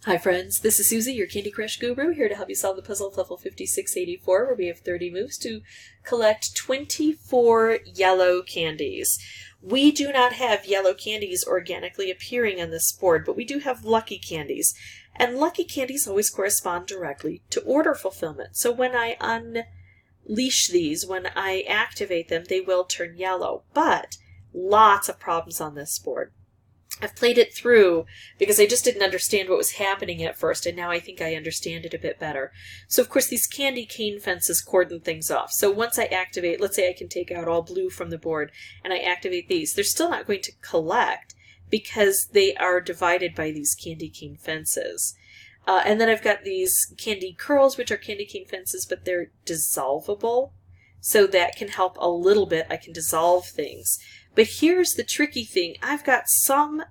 Hi friends, this is Susie, your Candy Crush guru, here to help you solve the puzzle of level 5684, where we have 30 moves to collect 24 yellow candies. We do not have yellow candies organically appearing on this board, but we do have lucky candies. And lucky candies always correspond directly to order fulfillment. So when I unleash these, when I activate them, they will turn yellow. But lots of problems on this board. I've played it through because I just didn't understand what was happening at first, and now I think I understand it a bit better. So of course these candy cane fences cordon things off. So once I activate, let's say I can take out all blue from the board, and I activate these, they're still not going to collect because they are divided by these candy cane fences. And then I've got these candy curls, which are candy cane fences, but they're dissolvable. So that can help a little bit. I can dissolve things. But here's the tricky thing. I've got some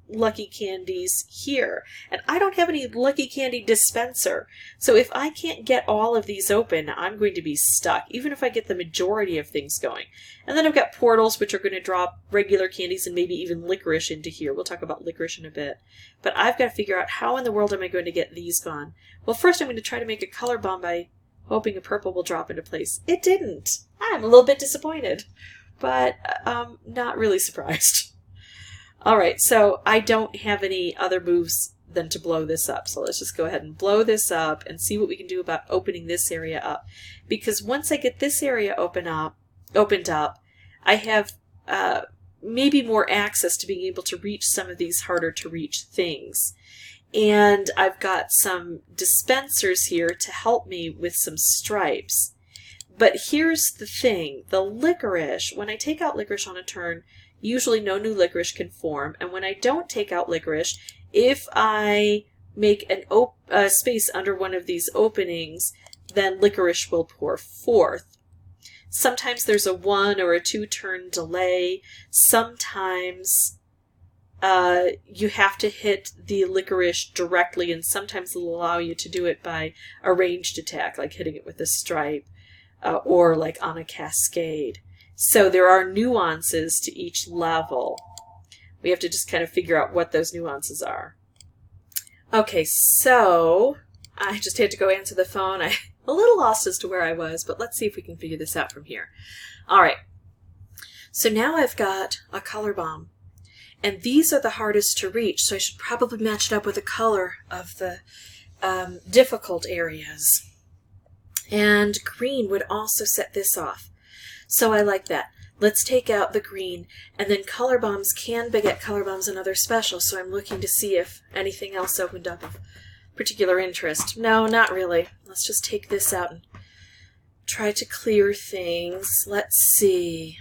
lucky candies here, and I don't have any lucky candy dispenser. So if I can't get all of these open, I'm going to be stuck, even if I get the majority of things going. And then I've got portals, which are going to drop regular candies and maybe even licorice into here. We'll talk about licorice in a bit. But I've got to figure out how in the world am I going to get these gone. Well, first I'm going to try to make a color bomb by hoping a purple will drop into place. It didn't. I'm a little bit disappointed, but not really surprised. All right, so I don't have any other moves than to blow this up. So let's just go ahead and blow this up and see what we can do about opening this area up. Because once I get this area opened up, I have maybe more access to being able to reach some of these harder to reach things. And I've got some dispensers here to help me with some stripes. But here's the thing, the licorice, when I take out licorice on a turn, usually no new licorice can form. And when I don't take out licorice, if I make a space under one of these openings, then licorice will pour forth. Sometimes there's a 1 or a 2 turn delay. Sometimes you have to hit the licorice directly, and sometimes it'll allow you to do it by a ranged attack, like hitting it with a stripe, or like on a cascade. So there are nuances to each level. We have to just kind of figure out what those nuances are. Okay, so I just had to go answer the phone. I'm a little lost as to where I was, but let's see if we can figure this out from here. All right, so now I've got a color bomb. And these are the hardest to reach, so I should probably match it up with the color of the difficult areas. And green would also set this off. So I like that. Let's take out the green, and then color bombs can beget color bombs and other specials, so I'm looking to see if anything else opened up of particular interest. No, not really. Let's just take this out and try to clear things. Let's see.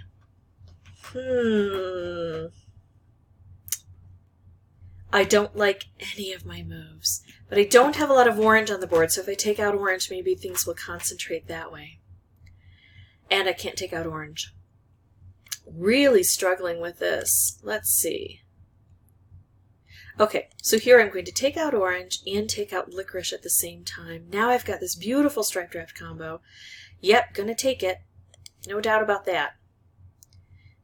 I don't like any of my moves, but I don't have a lot of orange on the board, so if I take out orange, maybe things will concentrate that way. And I can't take out orange. Really struggling with this. Let's see. Okay, so here I'm going to take out orange and take out licorice at the same time. Now I've got this beautiful stripe draft combo. Yep, gonna take it. No doubt about that.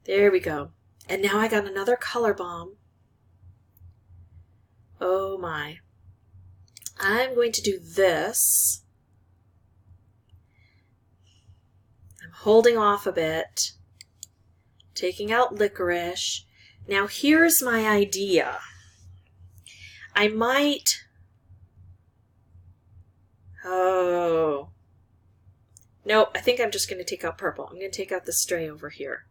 There we go. And now I got another color bomb. Oh my. I'm going to do this. I'm holding off a bit. Taking out licorice. Now here's my idea. I might... Oh. Nope, I think I'm just going to take out purple. I'm going to take out the stray over here.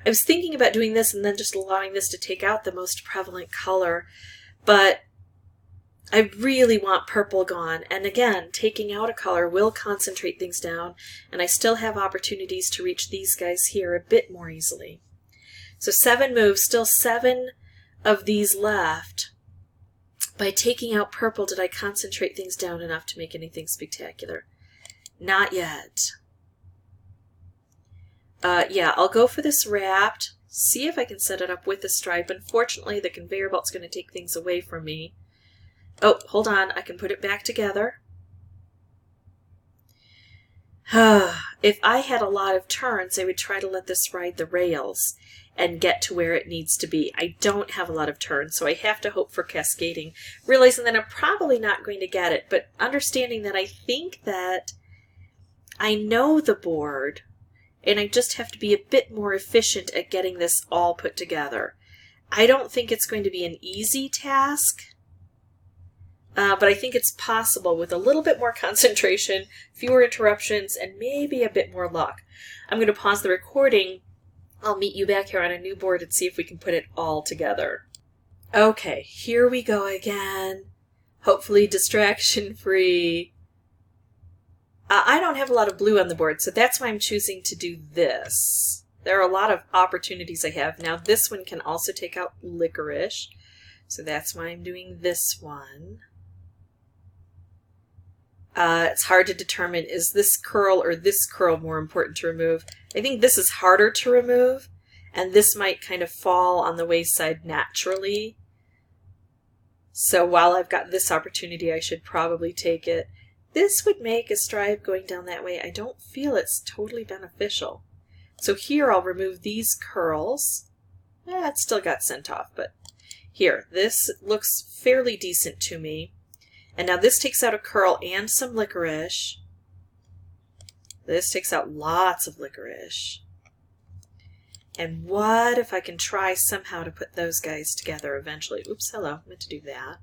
I was thinking about doing this and then just allowing this to take out the most prevalent color, but I really want purple gone. And again, taking out a color will concentrate things down, and I still have opportunities to reach these guys here a bit more easily. So 7 moves, still 7 of these left. By taking out purple, did I concentrate things down enough to make anything spectacular? Not yet. Yeah, I'll go for this wrapped, see if I can set it up with the stripe. Unfortunately, the conveyor belt's going to take things away from me. Oh, hold on, I can put it back together. If I had a lot of turns, I would try to let this ride the rails. and get to where it needs to be. I don't have a lot of turns, so I have to hope for cascading, realizing that I'm probably not going to get it, but understanding that I think that I know the board, and I just have to be a bit more efficient at getting this all put together. I don't think it's going to be an easy task, but I think it's possible with a little bit more concentration, fewer interruptions, and maybe a bit more luck. I'm going to pause the recording. I'll meet you back here on a new board and see if we can put it all together. Okay, here we go again. Hopefully distraction-free. I don't have a lot of blue on the board, so that's why I'm choosing to do this. There are a lot of opportunities I have. Now this one can also take out licorice, so that's why I'm doing this one. It's hard to determine, is this curl or this curl more important to remove? I think this is harder to remove, and this might kind of fall on the wayside naturally. So while I've got this opportunity, I should probably take it. This would make a stripe going down that way. I don't feel it's totally beneficial. So here I'll remove these curls. It still got sent off, but here, this looks fairly decent to me. And now this takes out a curl and some licorice. This takes out lots of licorice. And what if I can try somehow to put those guys together eventually? Oops, hello, meant to do that.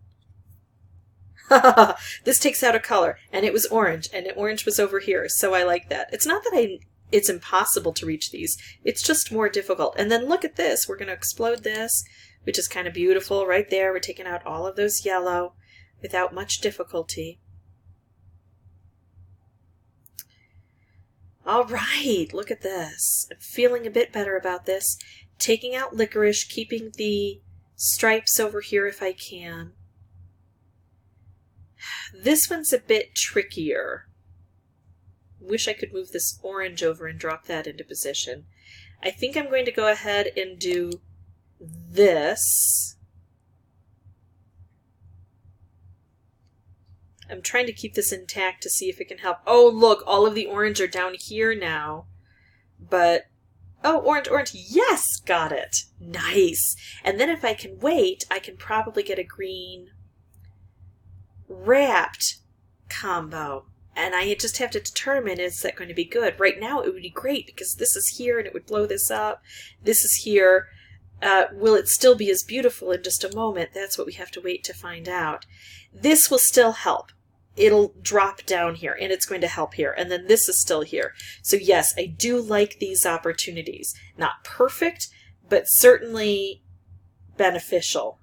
This takes out a color, and it was orange, and orange was over here, so I like that. It's not that it's impossible to reach these, it's just more difficult. And then look at this, we're going to explode this, which is kind of beautiful right there. We're taking out all of those yellow without much difficulty. All right, look at this. I'm feeling a bit better about this. Taking out licorice, keeping the stripes over here if I can. This one's a bit trickier. Wish I could move this orange over and drop that into position. I think I'm going to go ahead and do this. I'm trying to keep this intact to see if it can help. Oh, look, all of the orange are down here now. But, oh, orange, orange, yes, got it. Nice. And then if I can wait, I can probably get a green wrapped combo. And I just have to determine, is that going to be good? Right now it would be great because this is here and it would blow this up. This is here. Will it still be as beautiful in just a moment? That's what we have to wait to find out. This will still help. It'll drop down here and it's going to help here. And then this is still here. So yes, I do like these opportunities. Not perfect, but certainly beneficial.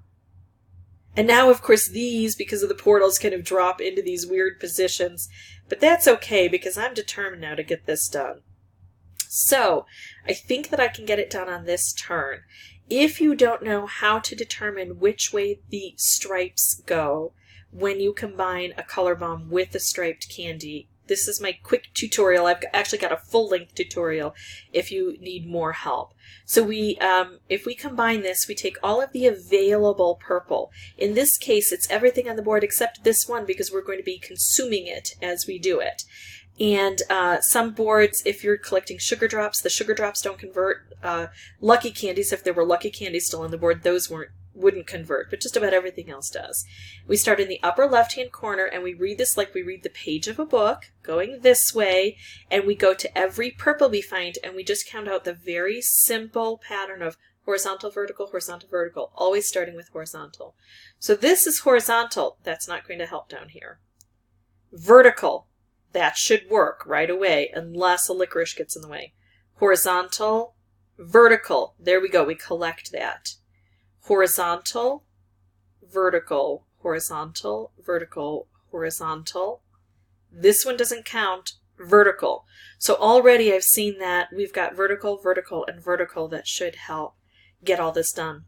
And now, of course, these, because of the portals, kind of drop into these weird positions. But that's okay because I'm determined now to get this done. So I think that I can get it done on this turn. If you don't know how to determine which way the stripes go when you combine a color bomb with a striped candy, this is my quick tutorial. I've actually got a full-length tutorial if you need more help. So if we combine this, we take all of the available purple. In this case, it's everything on the board except this one because we're going to be consuming it as we do it. And some boards, if you're collecting sugar drops, the sugar drops don't convert. Lucky candies, if there were lucky candies still on the board, those wouldn't convert, but just about everything else does. We start in the upper left-hand corner and we read this like we read the page of a book, going this way, and we go to every purple we find and we just count out the very simple pattern of horizontal, vertical, always starting with horizontal. So this is horizontal. That's not going to help down here. Vertical. That should work right away unless a licorice gets in the way. Horizontal, vertical. There we go. We collect that. Horizontal, vertical, horizontal, vertical, horizontal. This one doesn't count. Vertical. So already I've seen that we've got vertical, vertical, and vertical that should help get all this done.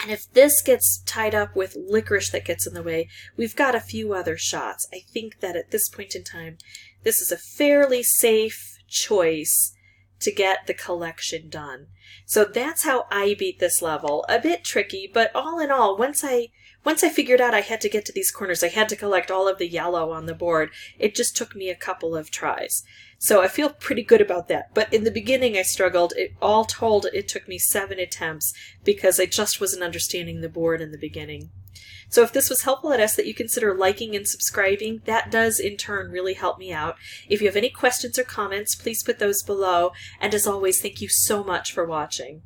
And if this gets tied up with licorice that gets in the way, we've got a few other shots. I think that at this point in time, this is a fairly safe choice to get the collection done. So that's how I beat this level. A bit tricky, but all in all, once I once I figured out I had to get to these corners, I had to collect all of the yellow on the board, it just took me a couple of tries. So I feel pretty good about that. But in the beginning I struggled. All told, it took me 7 attempts because I just wasn't understanding the board in the beginning. So if this was helpful, I'd ask that you consider liking and subscribing. That does, in turn, really help me out. If you have any questions or comments, please put those below. And as always, thank you so much for watching.